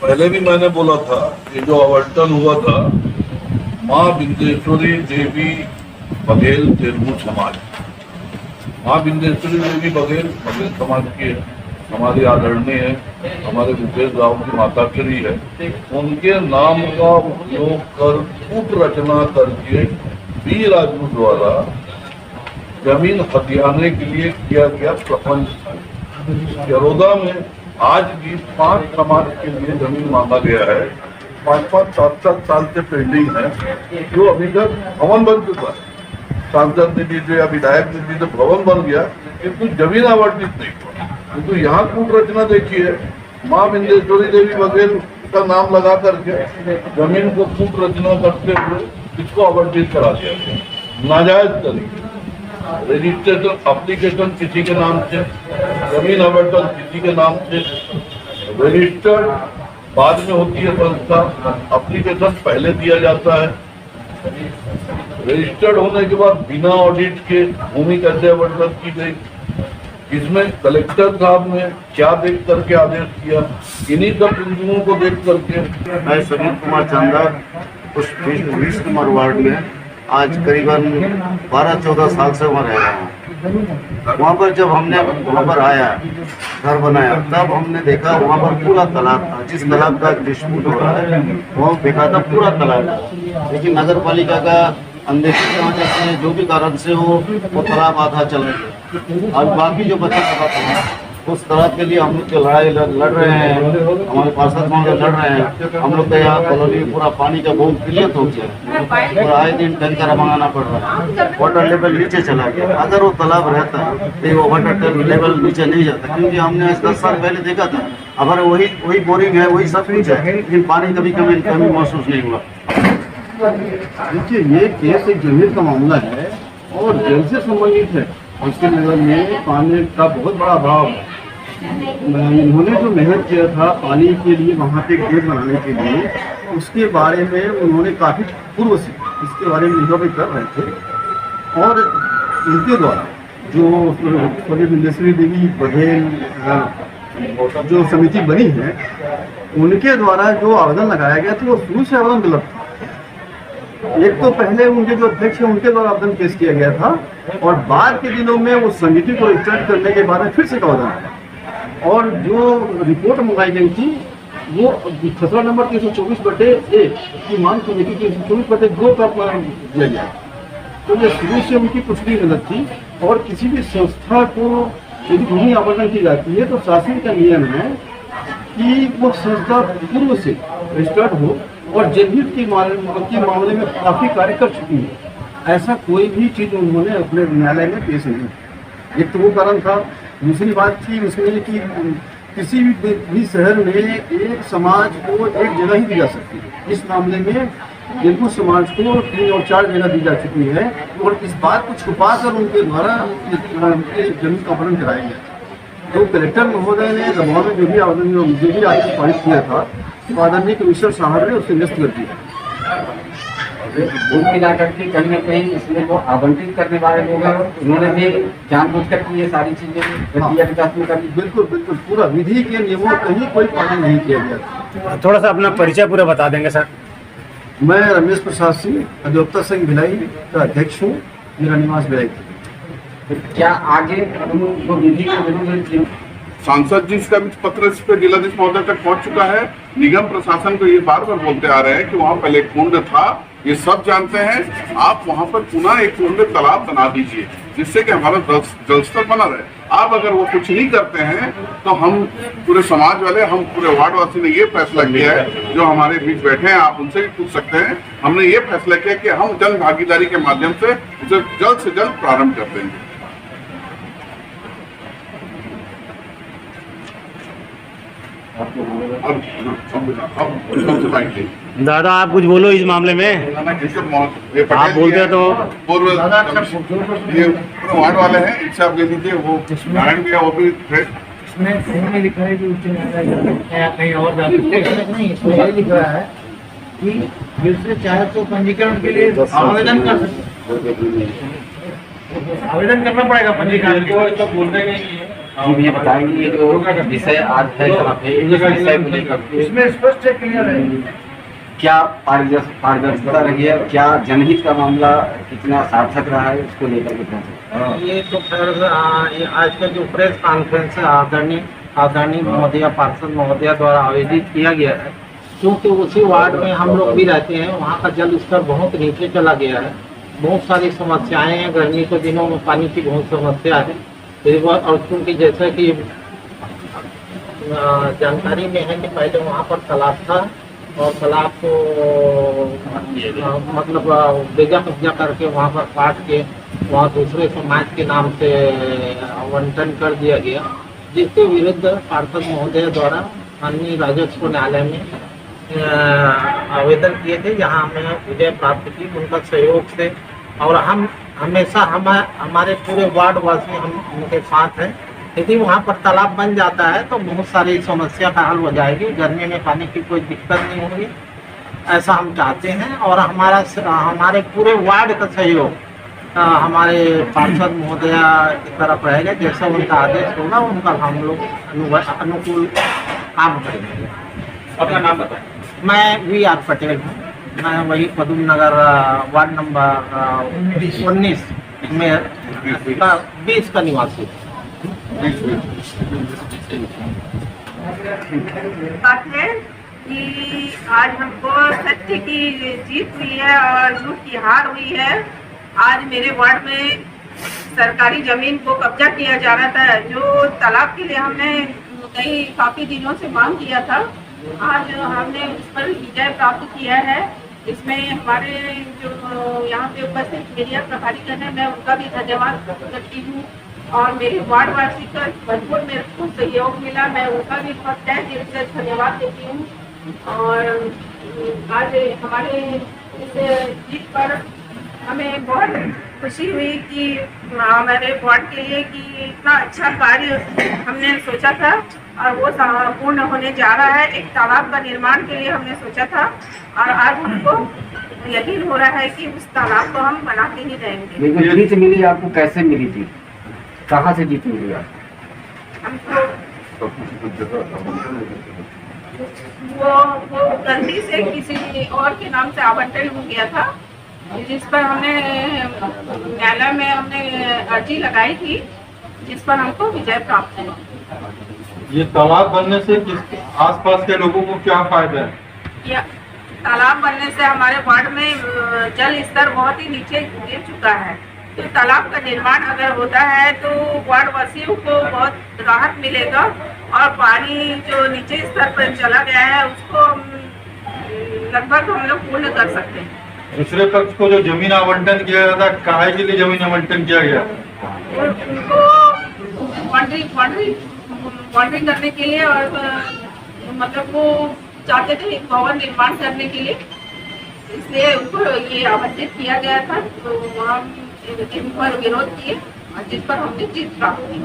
पहले भी मैंने बोला था कि जो आवंटन हुआ था माँ बिंदेश्वरी देवी बघेल तेलुगु समाज, माँ बिंदेश्वरी देवी बघेल समाज की है, हमारी आदरणीय है, हमारे भूपेश गांव की माता श्री है। उनके नाम का उपयोग कर कूट रचना करके बी राजू द्वारा जमीन हथियाने के लिए किया गया प्रपंच। बड़ौदा में आज भी 5 समाज के लिए जमीन मांगा गया है, 5-5, 7-7 साल से पेंडिंग है, जो अभी तक भवन बन चुका है। सांसद निधि से या विधायक निधि से भवन बन गया, किंतु जमीन आवंटित नहीं हुआ। किंतु यहाँ कूट रचना देखिए, माँ बिंदेश्वरी देवी बघेल का नाम लगा करके जमीन को कूट रचना करते हुए इसको आवंटित करा दिया गया नाजायज तरीके। रजिस्ट्रेशन एप्लीकेशन किसी के नाम से, जमीन आवंटन किसी के नाम से, रजिस्टर्ड बाद में होती है संस्था, एप्लीकेशन पहले दिया जाता है। रजिस्टर्ड होने के बाद बिना ऑडिट के भूमि कैसे आवंटन की गई, इसमें कलेक्टर साहब ने क्या देख करके आदेश किया, इन्हीं सब बिंदुओं को देख करके मैं समीर कुमार चंदर उस 20 नंबर वार्ड में आज करीबन 12-14 साल से वहाँ रह रहा हूँ। वहाँ पर जब हमने वहाँ पर आया, घर बनाया, तब हमने देखा वहाँ पर पूरा तालाब था। जिस तालाब का डिस्प्यूट हो रहा है वो देखा था पूरा तालाब था, लेकिन नगर पालिका का अनदेखी की वजह से जो भी कारण से वो तालाब आधा चल गया। और बाकी जो बचा हुआ था उस तालाब के लिए हम लोग लड़ाई लड़ रहे हैं, हमारे पार्षद महोदय लड़ रहे हैं। हम लोग का यहाँ कॉलोनी पूरा पानी का बहुत किल्लत हो गया और आए दिन टैंकर मंगाना पड़ रहा है। वाटर लेवल नीचे चला गया। अगर वो तालाब रहता तो वो वाटर लेवल नीचे नहीं जाता, क्योंकि हमने 10 साल पहले देखा था। अगर वही बोरिंग है, वही सब कुछ है, लेकिन पानी कभी कमी महसूस नहीं हुआ। देखिए, ये केस एक जमीन का मामला है और जल से संबंधित है। उसके नगर में पानी का बहुत बड़ा अभाव है। उन्होंने जो मेहनत किया था पानी के लिए, वहाँ पे गेट बनाने के लिए, उसके बारे में उन्होंने काफ़ी पूर्व से इसके बारे में निगरानी कर रहे थे। और उनके द्वारा जो बिंदेश्वरी देवी बघेल जो समिति बनी है, उनके द्वारा जो आवेदन लगाया गया था वो शुरू से आवेदन गलत था। एक तो पहले उनके जो अध्यक्ष है उनके द्वारा आवेदन पेश किया गया था और बाद के दिनों में वो समिति को रजिस्टर्ड करने के बाद फिर से आवेदन आया और जो रिपोर्ट मंगाई गई थी वो खसरा नंबर 324/1 की मांग कमेटी की 324/2 का दिया गया। तो ये शुरू से उनकी कुछ भी गलत थी। और किसी भी संस्था को यदि भूमि आवंटन की जाती है तो शासन का नियम है कि वो संस्था पूर्व से रजिस्टर्ड हो और जनहित के मामले में काफ़ी कार्य कर चुकी है। ऐसा कोई भी चीज़ उन्होंने अपने न्यायालय में पेश नहीं की। एक तो वो कारण था। दूसरी बात थी उसमें कि किसी भी शहर में एक समाज को एक जगह ही दी जा सकती है। इस मामले में तेलुगु समाज को 3 और 4 जगह दी जा चुकी है और इस बात को छुपा कर उनके द्वारा जमीन का आवंटन कराया गया। तो कलेक्टर महोदय ने दबाव में जो भी आदेश पारित किया था, तो आदरणीय कमिश्नर साहब ने उससे निरस्त कर दिया। भूमि जाकर के कहीं न कहीं इसमें वो आवंटित करने वाले लोग हैं, उन्होंने भी जानबूझकर की ये सारी चीजें करी। बिल्कुल बिल्कुल, पूरा विधि के नियमों कहीं कोई पालन नहीं किया गया। थोड़ा सा अपना परिचय पूरा बता देंगे सर। मैं रमेश प्रसाद सिंह, अधिवक्ता संघ भिलाई का अध्यक्ष हूँ। मेरा निवास भिलाई। क्या आगे उनको विधि के विरुद्ध सांसद जी का भी पत्र इस पे जिलाधीश महोदय तक पहुंच चुका है। निगम प्रशासन को ये बार बार बोलते आ रहे हैं कि वहाँ पहले कुंड था, ये सब जानते हैं। आप वहाँ पर पुनः एक कुंड तालाब बना दीजिए जिससे कि हमारा जल स्तर बना रहे। आप अगर वो कुछ नहीं करते हैं तो हम पूरे समाज वाले, हम पूरे वार्डवासी ने ये फैसला किया है, जो हमारे बीच बैठे हैं, आप उनसे भी पूछ सकते हैं। हमने ये फैसला किया कि हम जन भागीदारी के माध्यम से उसे जल्द से जल्द प्रारंभ कर देंगे। दादा आप कुछ बोलो इस मामले में। आप बोलते हैं तो पूर्व ये वार्ड वाले हैं, इनसे आप ले लीजिए। वो नारायण भैया वो भी इसमें लिखा है कि उच्च न्यायालय कहीं और नहीं, इसमें ये लिखा है कि फिर से चाहे तो पंजीकरण के लिए आवेदन कर सकते, आवेदन करना पड़ेगा पंजीकरण के लिए। तो बोल रहे हैं जी भैया बताएंगे ये जो विषय आज है यहाँ पे इस विषय को लेकर के इसमें स्पष्ट है, क्लियर है। क्या पारदर्शिता रही है, क्या जनहित का मामला कितना सार्थक रहा है, उसको लेकर के थोड़ा ये तो खैर ये आज का जो प्रेस कॉन्फ्रेंस है आदरणीय महोदया पार्षद महोदया द्वारा आयोजित किया गया है, क्योंकि उसी वार्ड में हम लोग भी रहते हैं। वहाँ का जल स्तर बहुत नीचे चला गया है, बहुत सारी समस्याएं हैं। गर्मी के दिनों में पानी की बहुत समस्या है। और क्योंकि जैसा कि जानकारी में है कि पहले वहाँ पर तालाब था और तालाब को मतलब बेजा कब्जा करके वहाँ पर काट के वहाँ दूसरे समाज के नाम से आवंटन कर दिया गया, जिसके विरुद्ध पार्षद महोदय द्वारा माननीय राजस्व न्यायालय में आवेदन किए थे, जहाँ हमें विजय प्राप्त की उनका सहयोग से। और हम हमेशा हमारे पूरे वार्ड वासी हम उनके साथ हैं। यदि वहाँ पर तालाब बन जाता है तो बहुत सारी समस्या का हल हो जाएगी, गर्मी में पानी की कोई दिक्कत नहीं होगी, ऐसा हम चाहते हैं। और हमारे पूरे वार्ड का सहयोग हमारे पार्षद महोदया की तरफ रहेगा। जैसा उनका आदेश होगा उनका हम लोग अनुकूल काम करेंगे। अपना नाम बताएं। मैं VR पटेल हूँ, मैं वही पदम नगर वार्ड नंबर 19 में 20 का निवासी हूँ। बात है कि आज हमको सत्य की जीत हुई है और झूठ की हार हुई है। आज मेरे वार्ड में सरकारी जमीन को कब्जा किया जा रहा था, जो तालाब के लिए हमने काफी दिनों से मांग किया था। आज हमने उस पर विजय प्राप्त किया है। इसमें हमारे जो यहाँ पे उपस्थित मीडिया प्रभारी हैं, मैं उनका भी धन्यवाद करती हूँ। और मेरे वार्ड वासी का भरपूर मेरे को सहयोग मिला, मैं उनका भी बहुत तहे दिल से धन्यवाद देती हूँ। और आज हमारे इस जीत पर हमें बहुत खुशी हुई कि हमारे वार्ड के लिए कि इतना अच्छा कार्य हमने सोचा था और वो पूर्ण होने जा रहा है। एक तालाब का निर्माण के लिए हमने सोचा था और आज हमको यकीन हो रहा है कि उस तालाब को हम बनाते ही रहेंगे। लेकिन जीत मिली आपको, कैसे मिली थी, कहाँ से जीत मिली आपको? हमको वो गलती से किसी और के नाम से आवंटन हो गया था, जिस पर हमने न्यायालय में हमने अर्जी लगाई थी, जिस पर हमको विजय प्राप्त है। ये तालाब बनने से किस आसपास के लोगों को क्या फायदा है? या तालाब बनने से हमारे वार्ड में जल स्तर बहुत ही नीचे गिर चुका है। तो तालाब का निर्माण अगर होता है तो वार्ड वासियों को बहुत राहत मिलेगा और पानी जो नीचे स्तर पर चला गया है उसको लगभग हम लोग पूर्ण कर सकते हैं। दूसरे पक्ष को जो जमीन आवंटन किया गया था, काहे के लिए जमीन आवंटन किया गया? उनको बॉन्ड्रिंग करने के लिए और मतलब वो चाहते थे भवन निर्माण करने के लिए, इसलिए उनको ये आवंटित किया गया था। तो हम इन पर विरोध किए और जिस पर हमने जीत प्राप्त की।